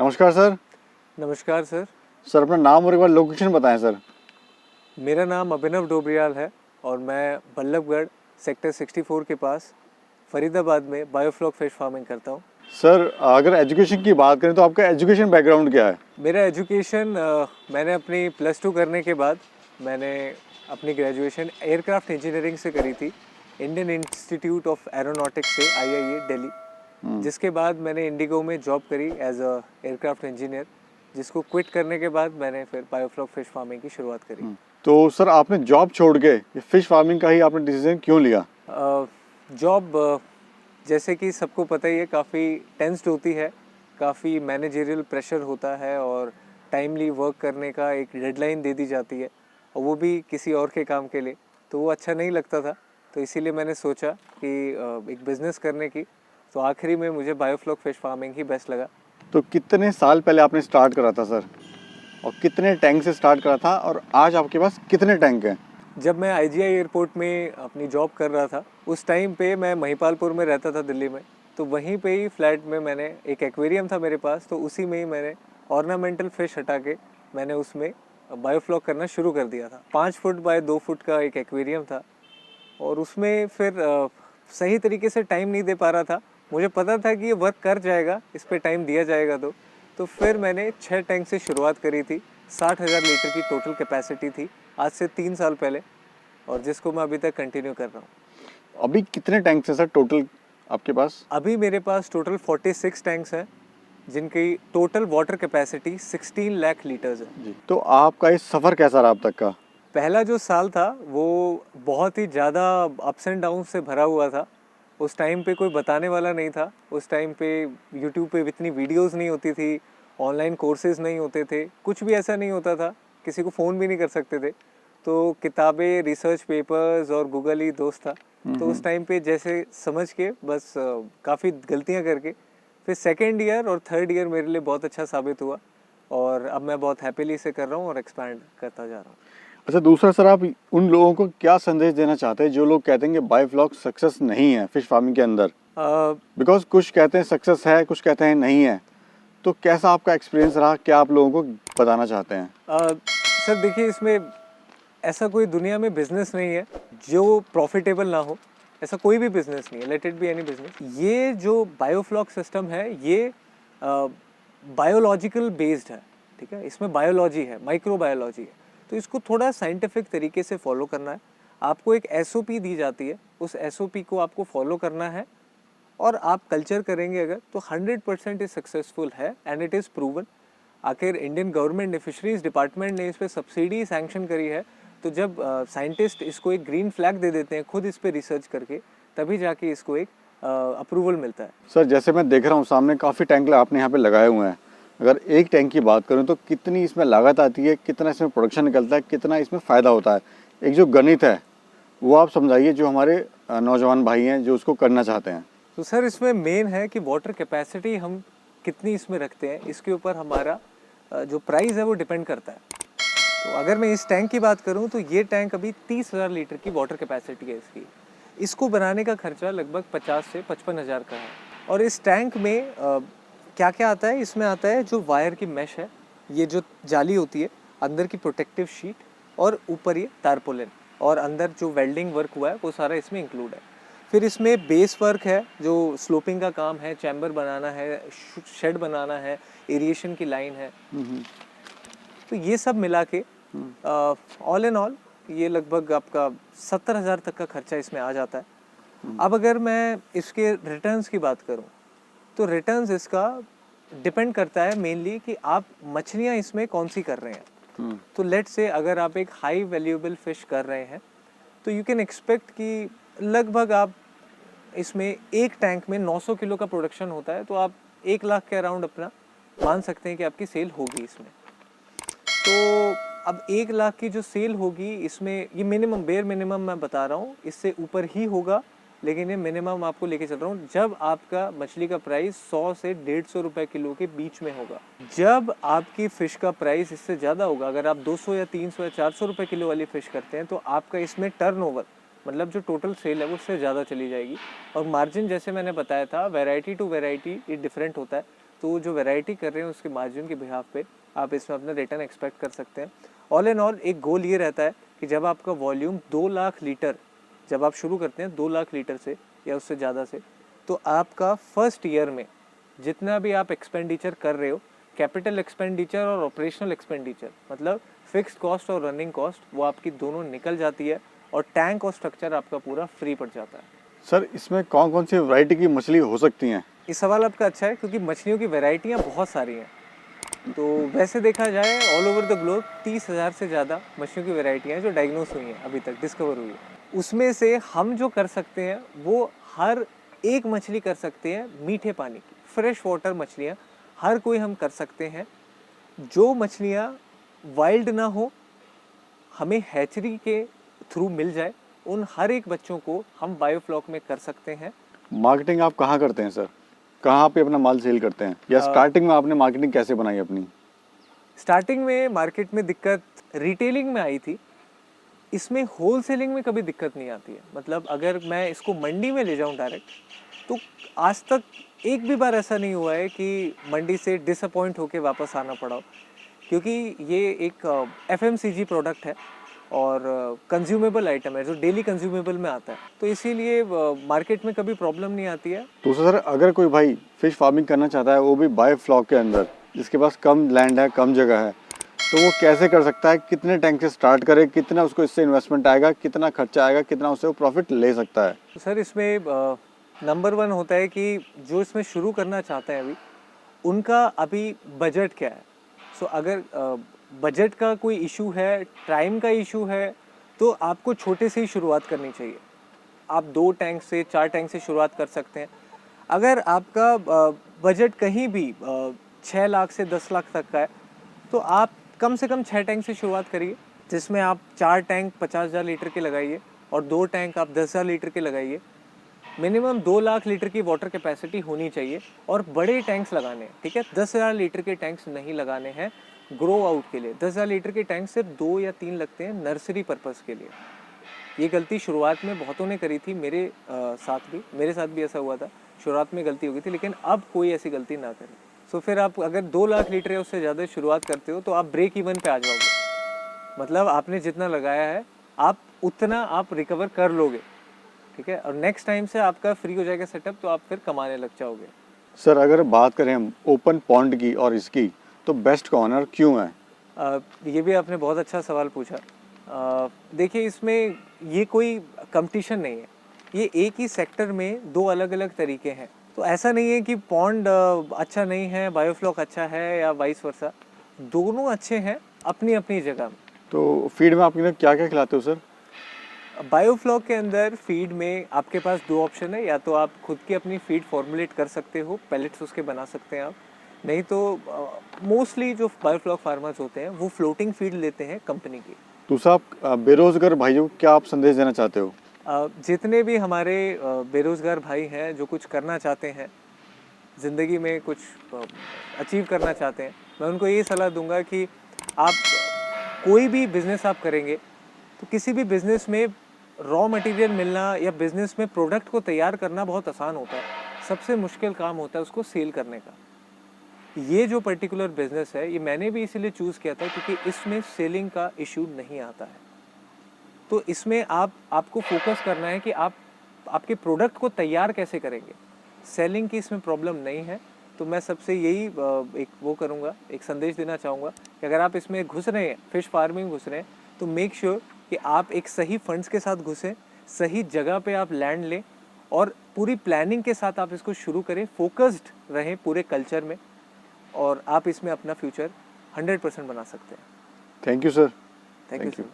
नमस्कार सर। नमस्कार sir. Sir अपना नाम और एक बार लोकेशन बताएं सर। मेरा नाम अभिनव डोबरियाल है और मैं बल्लभगढ़ सेक्टर 64 के पास फरीदाबाद में बायोफ्लॉक फिश फार्मिंग करता हूँ। सर अगर एजुकेशन की बात करें तो आपका एजुकेशन बैकग्राउंड क्या है? मेरा एजुकेशन मैंने अपनी +2 करने के बाद मैंने अपनी ग्रेजुएशन एयरक्राफ्ट इंजीनियरिंग से करी थी, इंडियन इंस्टीट्यूट ऑफ एरोनॉटिक्स से, IIA दिल्ली। जिसके बाद मैंने इंडिगो में जॉब करी एज अ एयरक्राफ्ट इंजीनियर, जिसको क्विट करने के बाद मैंने फिर बायोफ्लॉक फिश फार्मिंग की शुरुआत करी। तो सर आपने जॉब छोड़ के फिश फार्मिंग का ही आपने डिसीजन क्यों लिया? जॉब जैसे कि सबको पता ही है, काफ़ी टेंस्ड होती है, काफ़ी मैनेजरियल प्रेशर होता है और टाइमली वर्क करने का एक डेडलाइन दे दी जाती है, और वो भी किसी और के काम के लिए, तो वो अच्छा नहीं लगता था। तो इसीलिए मैंने सोचा कि एक बिज़नेस करने की, तो आखिरी में मुझे बायोफ्लॉक फिश फार्मिंग ही बेस्ट लगा। तो कितने साल पहले आपने स्टार्ट करा था सर, और कितने टैंक से स्टार्ट करा था, और आज आपके पास कितने टैंक हैं? जब मैं IGI एयरपोर्ट में अपनी जॉब कर रहा था, उस टाइम पे मैं महिपालपुर में रहता था दिल्ली में, तो वहीं पे ही फ्लैट में मैंने एक एक्वेरियम था मेरे पास, तो उसी में ही मैंने ऑर्नामेंटल फिश हटा के मैंने उसमें बायोफ्लॉक करना शुरू कर दिया था। 5 फुट बाय 2 फुट का एक एक्वेरियम था, और उसमें फिर सही तरीके से टाइम नहीं दे पा रहा था। मुझे पता था कि ये वर्क कर जाएगा, इस पर टाइम दिया जाएगा। तो फिर मैंने 6 टैंक से शुरुआत करी थी। 60,000 लीटर की टोटल कैपेसिटी थी आज से 3 साल पहले, और जिसको मैं अभी तक कंटिन्यू कर रहा हूँ। अभी कितने टैंक हैं सर टोटल आपके पास? अभी मेरे पास टोटल 46 टैंक्स हैं, जिनकी total water capacity 16 lakh litres है। जी, तो आपका ये सफ़र कैसा रहा अब तक का? पहला जो साल था वो बहुत ही ज़्यादा अप्स एंड डाउन से भरा हुआ था। उस टाइम पे कोई बताने वाला नहीं था। उस टाइम पे यूट्यूब पे इतनी वीडियोस नहीं होती थी, ऑनलाइन कोर्सेज नहीं होते थे, कुछ भी ऐसा नहीं होता था, किसी को फ़ोन भी नहीं कर सकते थे। तो किताबें, रिसर्च पेपर्स और गूगल ही दोस्त था। तो उस टाइम पे जैसे समझ के बस काफ़ी गलतियाँ करके फिर सेकेंड ईयर और थर्ड ईयर मेरे लिए बहुत अच्छा साबित हुआ, और अब मैं बहुत हैप्पीली इसे कर रहा हूँ और एक्सपैंड करता जा रहा हूँ। अच्छा, दूसरा सर आप उन लोगों को क्या संदेश देना चाहते हैं जो लोग कहते हैं कि बायोफ्लॉक सक्सेस नहीं है फिश फार्मिंग के अंदर? बिकॉज कुछ कहते हैं सक्सेस है, कुछ कहते हैं नहीं है। तो कैसा आपका एक्सपीरियंस रहा, क्या आप लोगों को बताना चाहते हैं? सर देखिए, इसमें ऐसा कोई दुनिया में बिजनेस नहीं है जो प्रॉफिटेबल ना हो। ऐसा कोई भी बिजनेस नहीं है, let it be any business. ये जो बायोफ्लॉक सिस्टम है, ये बायोलॉजिकल बेस्ड है, ठीक है। इसमें बायोलॉजी है, माइक्रोबायोलॉजी है, तो इसको थोड़ा साइंटिफिक तरीके से फॉलो करना है। आपको एक SOP दी जाती है, उस SOP को आपको फॉलो करना है, और आप कल्चर करेंगे अगर, तो 100% ये सक्सेसफुल है, एंड इट इज़ प्रूवन। आखिर इंडियन गवर्नमेंट ने, फिशरीज डिपार्टमेंट ने इस पर सब्सिडी सैंक्शन करी है। तो जब साइंटिस्ट इसको एक ग्रीन फ्लैग दे देते हैं खुद इस पर रिसर्च करके, तभी जाके इसको एक अप्रूवल मिलता है। सर जैसे मैं देख रहा हूँ सामने काफ़ी टैंक आपने यहाँ पे लगाए हुए हैं। अगर एक टैंक की बात करूँ तो कितनी इसमें लागत आती है, कितना इसमें प्रोडक्शन निकलता है, कितना इसमें फ़ायदा होता है? एक जो गणित है वो आप समझाइए, जो हमारे नौजवान भाई हैं जो उसको करना चाहते हैं। तो सर इसमें मेन है कि वाटर कैपेसिटी हम कितनी इसमें रखते हैं, इसके ऊपर हमारा जो प्राइस है वो डिपेंड करता है। तो अगर मैं इस टैंक की बात करूं, तो ये टैंक अभी 30,000 लीटर की वाटर कैपेसिटी है इसकी। इसको बनाने का खर्चा लगभग 50 से 55,000 का है। और इस टैंक में क्या क्या आता है? इसमें आता है जो वायर की मैश है, ये जो जाली होती है, अंदर की प्रोटेक्टिव शीट, और ऊपर ये टारपोलिन, और अंदर जो वेल्डिंग वर्क हुआ है वो सारा इसमें इंक्लूड है। फिर इसमें बेस वर्क है, जो स्लोपिंग का काम है, चैम्बर बनाना है, शेड बनाना है, एरिएशन की लाइन है। तो ये सब मिला के ऑल इन ऑल ये लगभग आपका 70,000 तक का खर्चा इसमें आ जाता है। अब अगर मैं इसके रिटर्न्स की बात करूं, तो रिटर्न्स इसका डिपेंड करता है मेनली कि आप मछलियां इसमें कौन सी कर रहे हैं। तो लेट से अगर आप एक हाई वैल्यूएबल फिश कर रहे हैं, तो यू कैन एक्सपेक्ट कि लगभग आप इसमें एक टैंक में 900 किलो का प्रोडक्शन होता है, तो आप 1 लाख के अराउंड अपना मान सकते हैं कि आपकी सेल होगी इसमें। तो अब 1 लाख की जो सेल होगी इसमें, ये मिनिमम, बेयर मिनिमम मैं बता रहा हूँ, इससे ऊपर ही होगा, लेकिन ये मिनिमम आपको लेके चल रहा हूँ। जब आपका मछली का प्राइस 100 से 150 रुपए किलो के बीच में होगा, जब आपकी फ़िश का प्राइस इससे ज़्यादा होगा, अगर आप 200 या 300 या 400 रुपए किलो वाली फ़िश करते हैं, तो आपका इसमें टर्नओवर, मतलब जो टोटल सेल है वो उससे ज़्यादा चली जाएगी। और मार्जिन जैसे मैंने बताया था, वैरायटी टू वैरायटी ये डिफरेंट होता है। तो जो वैरायटी कर रहे हैं उसके मार्जिन के बिहाफ पे आप इसमें अपना रिटर्न एक्सपेक्ट कर सकते हैं। ऑल इन ऑल एक गोल ये रहता है कि जब आपका वॉल्यूम 2 लाख लीटर, जब आप शुरू करते हैं 2 लाख लीटर से या उससे ज़्यादा से, तो आपका फर्स्ट ईयर में जितना भी आप एक्सपेंडिचर कर रहे हो, कैपिटल एक्सपेंडिचर और ऑपरेशनल एक्सपेंडिचर, मतलब फिक्स्ड कॉस्ट और रनिंग कॉस्ट, वो आपकी दोनों निकल जाती है और टैंक और स्ट्रक्चर आपका पूरा फ्री पड़ जाता है। सर इसमें कौन कौन सी वैरायटी की मछली हो सकती हैं? ये सवाल आपका अच्छा है क्योंकि मछलियों की वैरायटियाँ बहुत सारी हैं। तो वैसे देखा जाए ऑल ओवर द ग्लोब 30,000 से ज़्यादा मछलियों की वैरायटियाँ हैं जो डायग्नोस हुई हैं, अभी तक डिस्कवर हुई है। उसमें से हम जो कर सकते हैं वो हर एक मछली कर सकते हैं मीठे पानी की, फ्रेश वाटर मछलियाँ हर कोई हम कर सकते हैं। जो मछलियाँ वाइल्ड ना हो, हमें हैचरी के थ्रू मिल जाए, उन हर एक बच्चों को हम बायोफ्लॉक में कर सकते हैं। मार्केटिंग आप कहाँ करते हैं सर? कहाँ पे अपना माल सेल करते हैं, या स्टार्टिंग में आपने मार्केटिंग कैसे बनाई अपनी? स्टार्टिंग में मार्केट में दिक्कत रिटेलिंग में आई थी, इसमें होलसेलिंग में कभी दिक्कत नहीं आती है। मतलब अगर मैं इसको मंडी में ले जाऊं डायरेक्ट, तो आज तक एक भी बार ऐसा नहीं हुआ है कि मंडी से डिसअपॉइंट होके वापस आना पड़ा हो, क्योंकि ये एक FMCG प्रोडक्ट है और कंज्यूमेबल आइटम है जो डेली कंज्यूमेबल में आता है, तो इसीलिए मार्केट में कभी प्रॉब्लम नहीं आती है। तो सर अगर कोई भाई फिश फार्मिंग करना चाहता है, वो भी बायोफ्लॉक के अंदर, जिसके पास कम लैंड है, कम जगह है, तो वो कैसे कर सकता है? कितने टैंक से स्टार्ट करे, कितना उसको इससे इन्वेस्टमेंट आएगा, कितना खर्चा आएगा, कितना उससे वो प्रॉफिट ले सकता है? तो सर इसमें नंबर 1 होता है कि जो इसमें शुरू करना चाहते हैं अभी, उनका अभी बजट क्या है। सो अगर बजट का कोई इशू है, टाइम का इशू है, तो आपको छोटे से ही शुरुआत करनी चाहिए। आप 2 टैंक से 4 टैंक से शुरुआत कर सकते हैं। अगर आपका बजट कहीं भी 6 लाख से 10 लाख तक का है, तो आप कम से कम 6 टैंक से शुरुआत करिए, जिसमें आप 4 टैंक 50,000 लीटर के लगाइए और 2 टैंक आप 10,000 लीटर के लगाइए। मिनिमम 2 लाख लीटर की वाटर कैपेसिटी होनी चाहिए और बड़े टैंक्स लगाने हैं, ठीक है। 10,000 लीटर के टैंक्स नहीं लगाने हैं ग्रो आउट के लिए। 10,000 लीटर के टैंक सिर्फ 2 या 3 लगते हैं नर्सरी पर्पस के लिए। ये गलती शुरुआत में बहुतों ने करी थी, मेरे साथ भी ऐसा हुआ था। शुरुआत में गलती हो गई थी, लेकिन अब कोई ऐसी गलती ना करें। सो फिर आप अगर 2 लाख लीटर या उससे ज़्यादा शुरुआत करते हो, तो आप ब्रेक इवन पे आ जाओगे। मतलब आपने जितना लगाया है, आप उतना आप रिकवर कर लोगे, ठीक है। और नेक्स्ट टाइम से आपका फ्री हो जाएगा सेटअप, तो आप फिर कमाने लग जाओगे। सर अगर बात करें हम ओपन पॉन्ड की और इसकी, तो बेस्ट कौन है और क्यों है? ये भी आपने बहुत अच्छा सवाल पूछा। देखिए इसमें ये कोई कंपटीशन नहीं है, ये एक ही सेक्टर में 2 अलग अलग तरीके हैं। तो ऐसा नहीं है कि पॉन्ड अच्छा नहीं है, बायोफ्लॉक अच्छा है या वाइस वर्सा। दोनों अच्छे हैं अपनी अपनी जगह में। तो फीड में आप क्या क्या खिलाते हो सर? बायोफ्लॉक के अंदर फीड में आपके पास 2 ऑप्शन है, या तो आप खुद की अपनी फीड फॉर्मुलेट कर सकते हो, पैलेट्स उसके बना सकते हैं आप, नहीं तो मोस्टली जो बायोफ्लॉक फार्मर्स होते हैं वो फ्लोटिंग फीड लेते हैं कंपनी की। तो साहब बेरोजगार भाइयों क्या आप संदेश देना चाहते हो? जितने भी हमारे बेरोज़गार भाई हैं जो कुछ करना चाहते हैं ज़िंदगी में, कुछ अचीव करना चाहते हैं, मैं उनको ये सलाह दूंगा कि आप कोई भी बिज़नेस आप करेंगे, तो किसी भी बिज़नेस में रॉ मटेरियल मिलना या बिज़नेस में प्रोडक्ट को तैयार करना बहुत आसान होता है। सबसे मुश्किल काम होता है उसको सेल करने का। ये जो पर्टिकुलर बिज़नेस है, ये मैंने भी इसीलिए चूज़ किया था क्योंकि इसमें सेलिंग का इशू नहीं आता है। तो इसमें आपको फोकस करना है कि आप आपके प्रोडक्ट को तैयार कैसे करेंगे। सेलिंग की इसमें प्रॉब्लम नहीं है। तो मैं सबसे यही एक संदेश देना चाहूँगा कि अगर आप इसमें घुस रहे हैं, फिश फार्मिंग घुस रहे हैं, तो मेक श्योर कि आप एक सही फंड्स के साथ घुसें, सही जगह पे आप लैंड लें और पूरी प्लानिंग के साथ आप इसको शुरू करें। फोकस्ड रहें पूरे कल्चर में और आप इसमें अपना फ्यूचर 100% बना सकते हैं। Thank you sir. Thank you.